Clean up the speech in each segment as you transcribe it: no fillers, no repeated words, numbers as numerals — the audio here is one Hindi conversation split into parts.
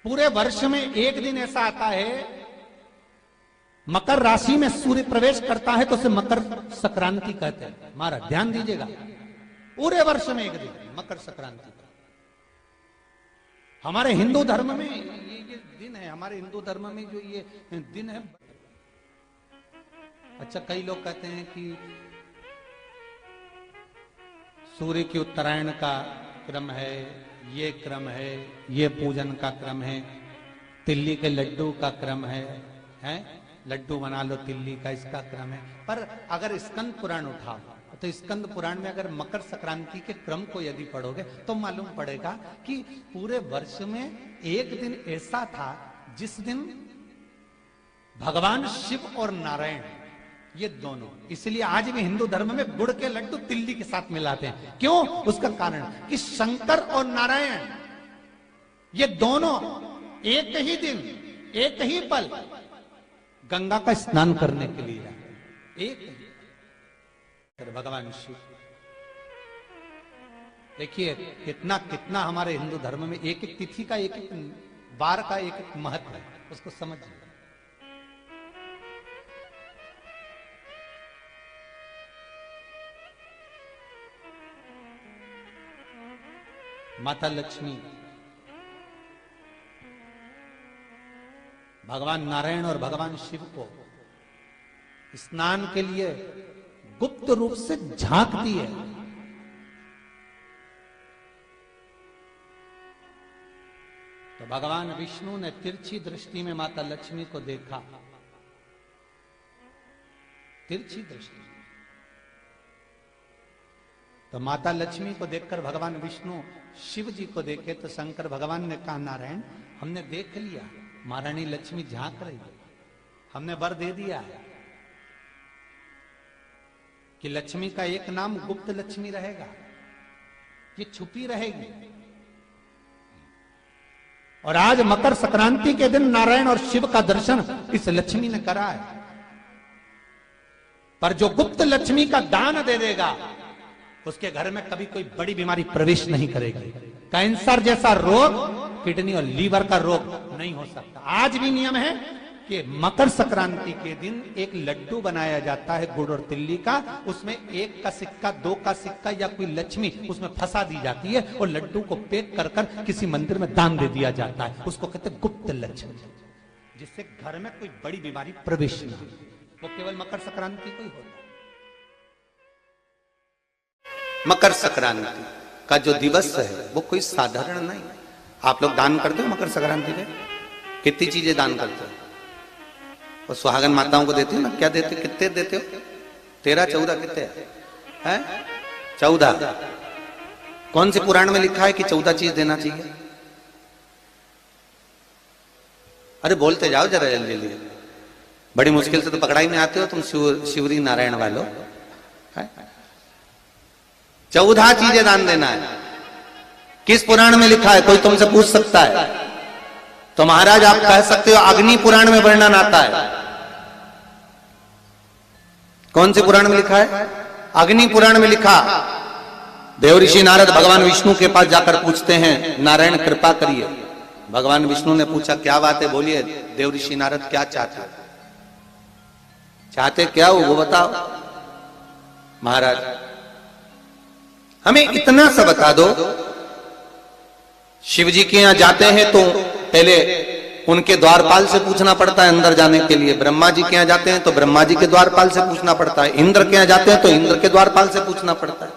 पूरे वर्ष में एक दिन ऐसा आता है, मकर राशि में सूर्य प्रवेश करता है तो उसे मकर संक्रांति कहते हैं। महाराज ध्यान दीजिएगा, पूरे वर्ष में एक दिन मकर संक्रांति। हमारे हिंदू धर्म में ये दिन है, हमारे हिंदू धर्म में जो ये दिन है। अच्छा, कई लोग कहते हैं कि सूर्य की उत्तरायण का क्रम है, ये क्रम है, ये पूजन का क्रम है, तिल्ली के लड्डू का क्रम है, लड्डू बना लो तिल्ली का, इसका क्रम है। पर अगर स्कंद पुराण उठाओ तो स्कंद पुराण में अगर मकर संक्रांति के क्रम को यदि पढ़ोगे तो मालूम पड़ेगा कि पूरे वर्ष में एक दिन ऐसा था जिस दिन भगवान शिव और नारायण ये दोनों, इसलिए आज भी हिंदू धर्म में गुड़ के लड्डू तिल्ली के साथ मिलाते हैं। क्यों? उसका कारण कि शंकर और नारायण ये दोनों एक ही दिन एक ही पल गंगा का स्नान करने के लिए आए। एक भगवान शिव, देखिए कितना कितना हमारे हिंदू धर्म में एक एक तिथि का, एक एक बार का एक एक महत्व है, उसको समझिए। माता लक्ष्मी, भगवान नारायण और भगवान शिव को स्नान के लिए गुप्त रूप से झांकती है। तो भगवान विष्णु ने तिरछी दृष्टि में माता लक्ष्मी को देखा, तिरछी दृष्टि। तो माता लक्ष्मी को देखकर भगवान विष्णु शिव जी को देखे तो शंकर भगवान ने कहा, नारायण हमने देख लिया, महारानी लक्ष्मी झांक रही है, हमने वर दे दिया है कि लक्ष्मी का एक नाम गुप्त लक्ष्मी रहेगा, ये छुपी रहेगी। और आज मकर संक्रांति के दिन नारायण और शिव का दर्शन इस लक्ष्मी ने करा है। पर जो गुप्त लक्ष्मी का दान दे देगा उसके घर में कभी कोई बड़ी बीमारी प्रवेश नहीं करेगी। कैंसर जैसा रोग, किडनी और लीवर का रोग नहीं हो सकता। आज भी नियम है कि मकर संक्रांति के दिन एक लड्डू बनाया जाता है गुड़ और तिल्ली का, उसमें 1 का सिक्का, 2 का सिक्का या कोई लक्ष्मी उसमें फंसा दी जाती है और लड्डू को पैक कर कर किसी मंदिर में दान दे दिया जाता है। उसको कहते हैं गुप्त लक्ष्मी, जिससे घर में कोई बड़ी बीमारी प्रवेश न हो। वो केवल मकर संक्रांति को ही होता है। मकर संक्रांति का जो दिवस है वो कोई साधारण नहीं। आप लोग दान करते हो मकर संक्रांति पे? कितनी चीजें दान करते हो? और सुहागन माताओं को देते हो ना, क्या देते हो? कितने देते हो? 13, 14 कितने हैं? 14। कौन से पुराण में लिखा है कि 14 चीज देना चाहिए? अरे बोलते जाओ जरा जल्दी जल्दी, बड़ी मुश्किल से तो पकड़ाई में आते हो तुम शिवरी नारायण वालों। 14 चीजें दान देना है। किस पुराण में लिखा है? कोई तुमसे पूछ सकता है तो महाराज आप कह सकते हो अग्नि पुराण में वर्णन आता है। कौन से पुराण में लिखा है? अग्नि पुराण में लिखा। देवऋषि नारद भगवान विष्णु के पास जाकर पूछते हैं, नारायण कृपा करिए। भगवान विष्णु ने पूछा क्या बात है, बोलिए देवऋषि नारद क्या चाहते? चाहते क्या हो वो बताओ। महाराज हमें इतना सा बता दो, शिव जी के यहां जाते हैं तो पहले उनके द्वारपाल से पूछना पड़ता है अंदर जाने के लिए। ब्रह्मा जी के यहां जाते हैं तो ब्रह्मा जी के द्वारपाल से पूछना पड़ता है। इंद्र के यहां जाते हैं तो इंद्र के द्वारपाल से पूछना पड़ता है।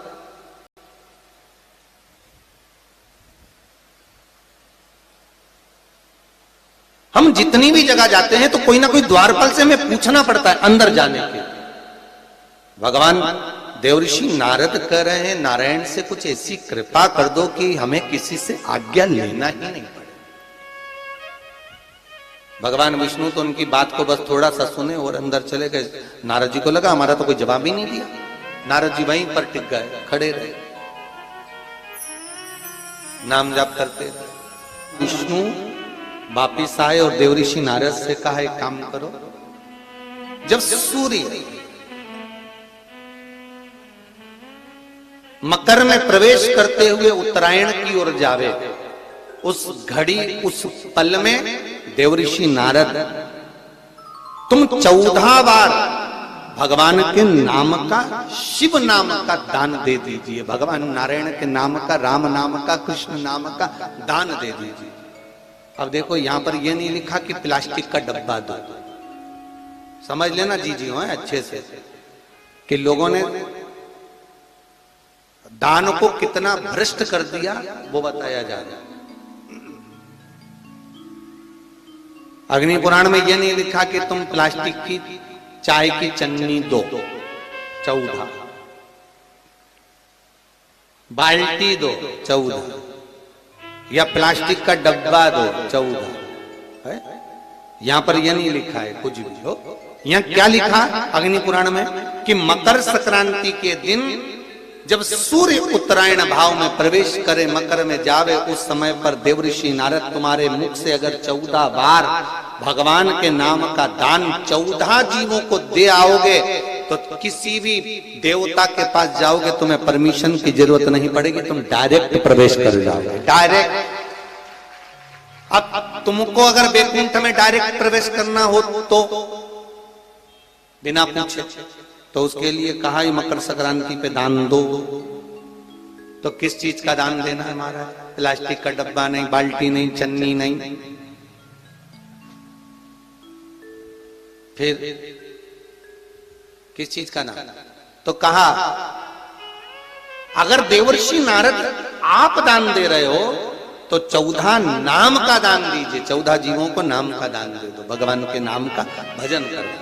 हम जितनी भी जगह जाते हैं तो कोई ना कोई द्वारपाल से हमें पूछना पड़ता है अंदर जाने के। भगवान देवऋषि नारद कह रहे हैं, नारायण से कुछ ऐसी कृपा कर दो कि हमें किसी से आज्ञा लेना ही नहीं पड़े। भगवान विष्णु तो उनकी बात को बस थोड़ा सा सुने और अंदर चले गए। नारद जी को लगा हमारा तो कोई जवाब ही नहीं दिया। नारद जी वहीं पर टिक गए, खड़े रहे, नाम जाप करते रहे। विष्णु वापिस आए और देवऋषि नारद से कहा एक काम करो, जब सूर्य मकर में प्रवेश करते हुए उत्तरायण की ओर जावे उस घड़ी उस पल में देवऋषि नारद तुम 14 बार भगवान के नाम का, शिव नाम का दान दे दीजिए, भगवान नारायण के नाम का, राम नाम का, कृष्ण नाम का दान दे दीजिए। अब देखो यहां पर यह नहीं लिखा कि प्लास्टिक का डब्बा दो, समझ लेना जी हो अच्छे से, कि लोगों ने दान को कितना भ्रष्ट कर दिया वो बताया जा रहा है। अग्नि पुराण में यह नहीं लिखा कि तुम प्लास्टिक की चाय की चन्नी दो 14, बाल्टी दो 14, या प्लास्टिक का डब्बा दो 14 है। यहां पर यह नहीं लिखा है कुछ भी हो। यहां क्या लिखा अग्नि पुराण में कि मकर संक्रांति के दिन जब सूर्य उत्तरायण भाव में प्रवेश करे, मकर में जावे, उस समय पर देवऋषि नारद तुम्हारे मुख से अगर 14 बार भगवान के नाम का दान 14 जीवों को दे आओगे तो किसी भी देवता के पास जाओगे, तुम्हें परमिशन की जरूरत नहीं पड़ेगी, तुम डायरेक्ट प्रवेश कर जाओगे, डायरेक्ट। अब तुमको अगर वैकुंठ में डायरेक्ट प्रवेश करना हो तो बिना पूछे, तो उसके लिए कहा ही मकर संक्रांति पे दान दो। तो किस चीज का दान देना है हमारा? प्लास्टिक का डब्बा नहीं, बाल्टी नहीं, चन्नी नहीं, फिर किस चीज का दान? तो कहा अगर देवर्षि नारद आप दान दे रहे हो तो 14 नाम का दान दीजिए, 14 जीवों को नाम का दान दे दो, भगवान के नाम का भजन करो।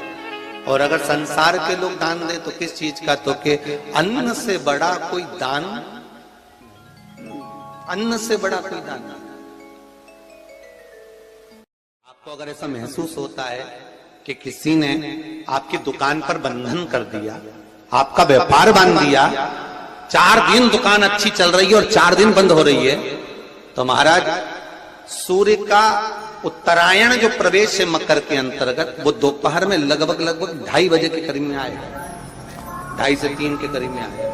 और अगर संसार के लोग दान दे तो किस चीज का? तो के अन्न से बड़ा कोई दान, अन्न से बड़ा कोई दान। आपको अगर ऐसा महसूस होता है कि किसी ने आपकी दुकान पर बंधन कर दिया, आपका व्यापार बांध दिया, 4 दिन दुकान अच्छी चल रही है और 4 दिन बंद हो रही है, तो महाराज सूर्य का उत्तरायण जो प्रवेश है मकर के अंतर्गत, वो दोपहर में लगभग 2:30 बजे के करीब में आएगा, 2:30 से 3 के करीब में आएगा।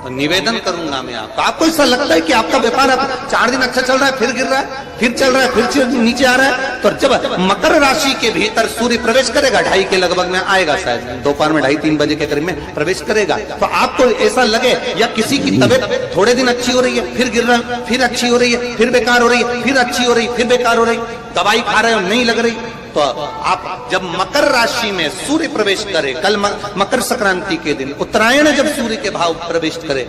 तो निवेदन करूंगा मैं आपको ऐसा लगता है कि आपका व्यापार 4 दिन अच्छा चल रहा है, फिर गिर रहा है, फिर चल रहा है, फिर नीचे आ रहा है, तो जब मकर राशि के भीतर सूर्य प्रवेश करेगा 2:30 के लगभग में आएगा, शायद दोपहर में 2:30-3 बजे के करीब में प्रवेश करेगा, तो आपको ऐसा लगे या किसी की तबीयत थोड़े दिन अच्छी हो रही है, फिर गिर रहा है, फिर अच्छी हो रही है, फिर बेकार हो रही है, फिर अच्छी हो रही है, फिर बेकार हो रही, दवाई खा रहे हो नहीं लग रही, तो आप जब मकर राशि में सूर्य प्रवेश करे, कल मकर संक्रांति के दिन उत्तरायण जब सूर्य के भाव प्रवेश करे,